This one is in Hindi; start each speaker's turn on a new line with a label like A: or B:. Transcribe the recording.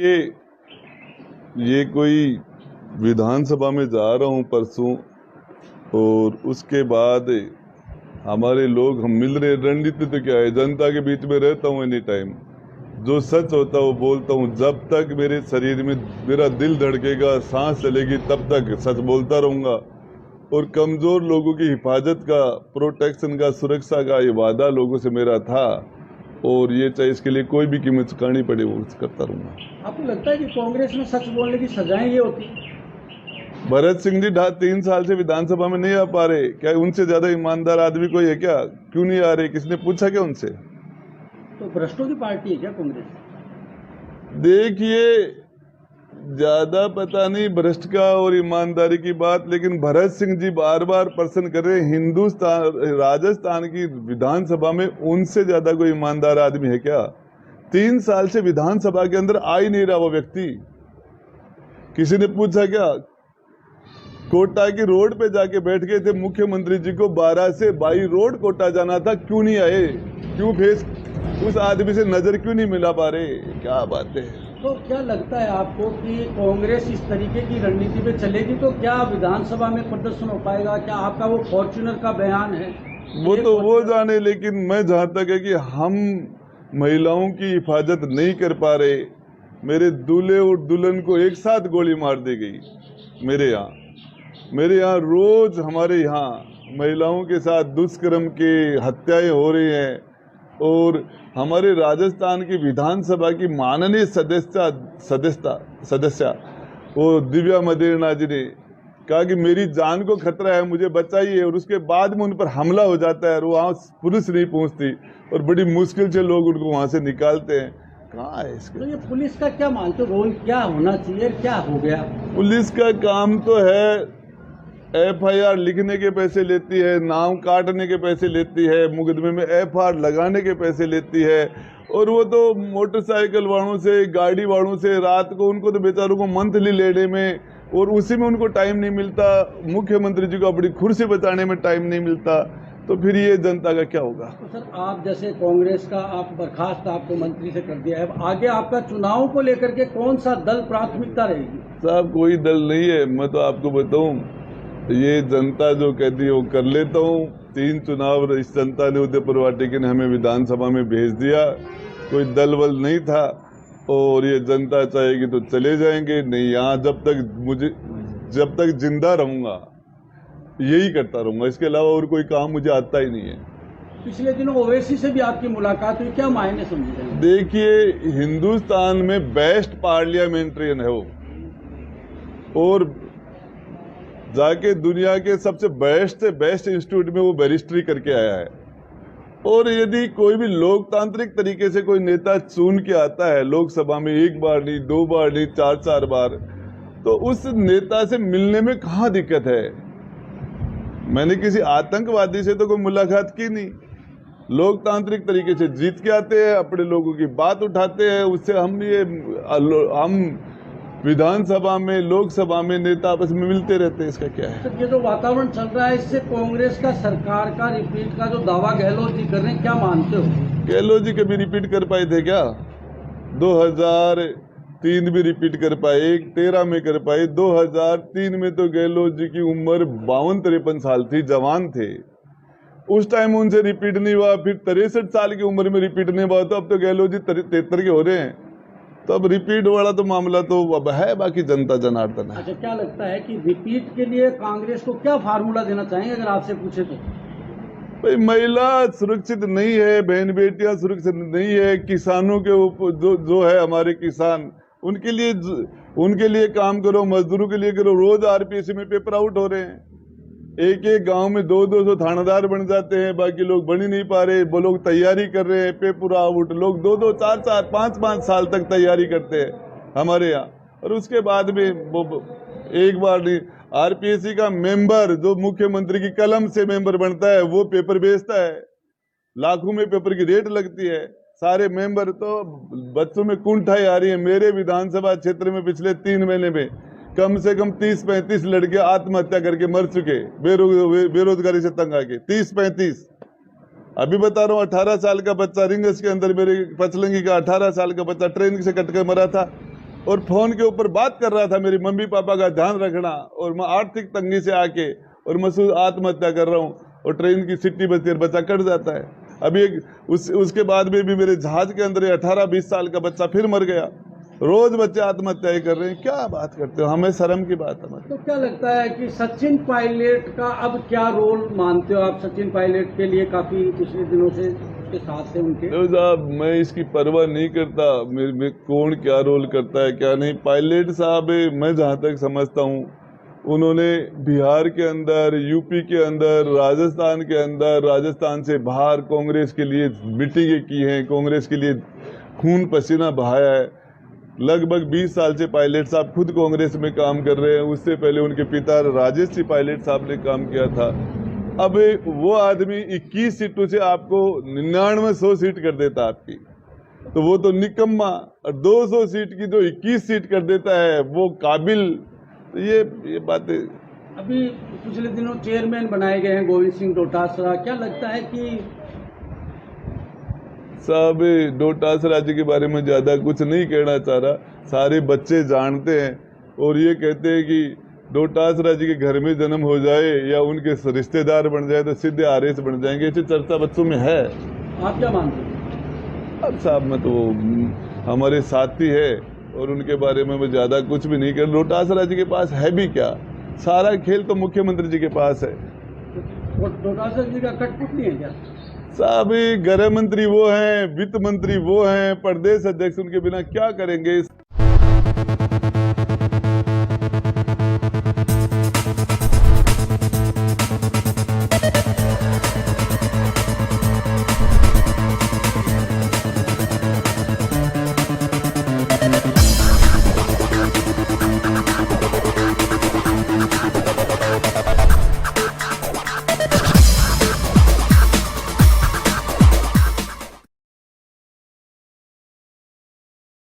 A: कि ये कोई विधानसभा में जा रहा हूँ परसों, और उसके बाद हमारे लोग हम मिल रहे। रणनीति तो क्या है, जनता के बीच में रहता हूँ एनी टाइम, जो सच होता है वो बोलता हूँ। जब तक मेरे शरीर में मेरा दिल धड़केगा, सांस चलेगी, तब तक सच बोलता रहूँगा। और कमज़ोर लोगों की हिफाजत का, प्रोटेक्शन का, सुरक्षा का ये वादा लोगों से मेरा था, और ये चाहे इसके लिए कोई भी कीमत चुकानी पड़े वो करता रहूँगा।
B: आपको लगता है कि कांग्रेस में सच बोलने की सजाएं ये होती?
A: भरत सिंह जी 3 साल से विधानसभा में नहीं आ पा रहे, क्या उनसे ज्यादा ईमानदार आदमी कोई है क्या? क्यों नहीं आ रहे? किसने पूछा क्या उनसे?
B: तो भ्रष्टों की पार्टी है क्या कांग्रेस?
A: देखिए, ज्यादा पता नहीं भ्रष्ट का और ईमानदारी की बात, लेकिन भरत सिंह जी बार बार प्रश्न कर रहे हैं हिंदुस्तान, राजस्थान की विधानसभा में उनसे ज्यादा कोई ईमानदार आदमी है क्या? 3 साल से विधानसभा के अंदर आ ही नहीं रहा वो व्यक्ति। किसी ने पूछा क्या? कोटा की रोड पे जाके बैठ गए थे मुख्यमंत्री जी को, 12 से 22 रोड कोटा जाना था, क्यों नहीं आए? क्यों फेस उस आदमी से नजर क्यों नहीं मिला पा रहे? क्या बात है।
B: तो क्या लगता है आपको कि कांग्रेस इस तरीके की रणनीति पे चलेगी तो क्या विधानसभा में प्रदर्शन हो पाएगा? क्या आपका वो फॉर्च्यूनर का बयान है
A: वो तो वो जाने, लेकिन मैं जहां तक है कि हम महिलाओं की हिफाजत नहीं कर पा रहे। मेरे दूल्हे और दुल्हन को एक साथ गोली मार दी गई मेरे यहाँ रोज हमारे यहाँ महिलाओं के साथ दुष्कर्म की हत्याएं हो रही हैं। और हमारे राजस्थान की विधानसभा की माननीय सदस्य वो दिव्या मदेरणा जी ने कहा कि मेरी जान को खतरा है, मुझे बचाइए, और उसके बाद में उन पर हमला हो जाता है और वहाँ पुलिस नहीं पहुँचती और बड़ी मुश्किल से लोग उनको वहाँ से निकालते हैं। कहाँ है इसका?
B: तो ये पुलिस का क्या मानते हो, रोल क्या होना चाहिए, क्या हो गया?
A: पुलिस का काम तो है FIR लिखने के पैसे लेती है, नाम काटने के पैसे लेती है, मुकदमे में FR लगाने के पैसे लेती है, और वो तो मोटरसाइकिल वालों से, गाड़ी वालों से रात को उनको तो बेचारों को मंथली लेने में, और उसी में उनको टाइम नहीं मिलता। मुख्यमंत्री जी को अपनी कुर्सी बचाने में टाइम नहीं मिलता, तो फिर ये जनता का क्या होगा?
B: तो सर, आप जैसे कांग्रेस का आप बर्खास्त आपको मंत्री से कर दिया है, आगे आपका चुनाव को लेकर के कौन सा दल प्राथमिकता रहेगी?
A: साहब कोई दल नहीं है, मैं तो आपको बताऊं, ये जनता जो कहती है वो कर लेता हूँ। 3 चुनाव इस जनता ने उदयपुर वाटिका ने हमें विधानसभा में भेज दिया, कोई दल वल नहीं था, और ये जनता चाहेगी तो चले जाएंगे, नहीं यहाँ जब तक जिंदा रहूंगा यही करता रहूंगा, इसके अलावा और कोई काम मुझे आता ही नहीं है।
B: पिछले दिनों ओवैसी से भी आपकी मुलाकात हुई, क्या मायने समझ रहे हैं?
A: देखिए, हिंदुस्तान में बेस्ट पार्लियामेंट्रियन है वो, और जाके दुनिया के सबसे बेस्ट से बेस्ट इंस्टीट्यूट में वो बैरिस्ट्री करके आया है। और यदि कोई भी लोकतांत्रिक तरीके से कोई नेता चुन के आता है लोकसभा में, 1 बार नहीं, 2 बार नहीं, 4 बार, तो उस नेता से मिलने में कहाँ दिक्कत है? मैंने किसी आतंकवादी से तो कोई मुलाकात की नहीं। लोकतांत्रिक तरीके से जीत के आते हैं, अपने लोगों की बात उठाते हैं, उससे हम विधानसभा में, लोकसभा में नेता आपस में मिलते रहते हैं, इसका क्या है?
B: तो ये जो वातावरण चल रहा है, इससे कांग्रेस का सरकार का रिपीट का जो दावा गहलोत जी कर रहे हैं, क्या मानते हो?
A: गहलोत जी कभी रिपीट कर पाए थे क्या? 2003 भी रिपीट कर पाए, 13 में कर पाए, 2003 में तो गहलोत जी की उम्र 52-53 साल थी, जवान थे। उस टाइम उनसे रिपीट नहीं हुआ, फिर 63 साल की उम्र में रिपीट नहीं हुआ, तो अब तो गहलोत जी 73 के हो रहे हैं, तो अब रिपीट वाला तो मामला तो अब है, बाकी जनता जनार्दन है।
B: अच्छा, क्या लगता है कि रिपीट के लिए कांग्रेस को क्या फार्मूला देना चाहेंगे अगर आपसे पूछे तो?
A: भाई, महिला सुरक्षित नहीं है, बहन बेटियां सुरक्षित नहीं है, किसानों के ऊपर जो है हमारे किसान, उनके लिए काम करो, मजदूरों के लिए करो। रोज RPSC में पेपर आउट हो रहे हैं, एक गांव में 200 थानेदार बन जाते हैं, बाकी लोग बन ही नहीं पा रहे। वो लोग तैयारी कर रहे हैं, पेपर आउट, लोग 2-2, 4-4, 5-5 साल तक तैयारी करते हैं हमारे यहाँ, और उसके बाद में वो एक बार नहीं। RPSC का मेंबर जो मुख्यमंत्री की कलम से मेंबर बनता है, वो पेपर बेचता है, लाखों में पेपर की रेट लगती है। सारे मेंबर तो बच्चों में कुंठाई आ रही है। मेरे विधानसभा क्षेत्र में पिछले 3 महीने में कम से कम 30-35 लड़के आत्महत्या करके मर चुके, बेरोजगारी से तंग आके। 30-35 अभी बता रहा हूँ। 18 साल का बच्चा रिंगस के अंदर, मेरे पचलंगी का 18 साल का बच्चा ट्रेन से कट कर मरा था। और फोन के ऊपर बात कर रहा था मेरी मम्मी पापा का ध्यान रखना, और मैं आर्थिक तंगी से आके और मैं आत्महत्या कर रहा हूँ, और ट्रेन की सीटी बजती है, बच्चा कट जाता है। अभी उसके बाद में भी मेरे जहाज के अंदर 18-20 साल का बच्चा फिर मर गया। रोज बच्चे आत्महत्याएं कर रहे हैं। क्या बात करते हो, हमें शर्म की बात है।
B: तो क्या लगता है कि सचिन पायलट का अब क्या रोल मानते हो आप? सचिन पायलट के लिए काफी पिछले दिनों से उसके साथ थे उनके।
A: तो साहब मैं इसकी परवाह नहीं करता, मेरे कौन क्या रोल करता है क्या नहीं। पायलट साहब मैं जहाँ तक समझता हूँ उन्होंने बिहार के अंदर, यूपी के अंदर, राजस्थान के अंदर, राजस्थान से बाहर कांग्रेस के लिए मीटिंगें की हैं, कांग्रेस के लिए खून पसीना बहाया है। लगभग 20 साल से पायलट साहब खुद कांग्रेस में काम कर रहे हैं। उससे पहले उनके पिता राजेश जी पायलट साहब ने काम किया था। अब वो आदमी 21 सीटों से आपको 99-100 सीट कर देता आपकी, तो वो तो निकम्मा। और 200 सीट की जो 21 सीट कर देता है वो काबिल। तो ये बातें।
B: अभी पिछले दिनों चेयरमैन बनाए गए हैं गोविंद सिंह डोटासरा, क्या लगता है कि
A: साहब डोटासरा जी के बारे में ज्यादा कुछ नहीं कहना चाह रहा, सारे बच्चे जानते हैं और ये कहते हैं कि डोटासरा जी के घर में जन्म हो जाए या उनके रिश्तेदार बन जाए तो सीधे आरएस बन जाएंगे, ऐसी चर्चा बच्चों में है।
B: आप क्या मानते हैं?
A: अब साहब मैं तो हमारे साथी है और उनके बारे में मैं ज्यादा कुछ भी नहीं कर। डोटासरा जी के पास है भी क्या, सारा खेल तो मुख्यमंत्री जी के पास है।
B: डोटासरा जी का कठपुतली है क्या?
A: साहब गृह मंत्री वो हैं, वित्त मंत्री वो हैं, प्रदेश अध्यक्ष उनके बिना क्या करेंगे।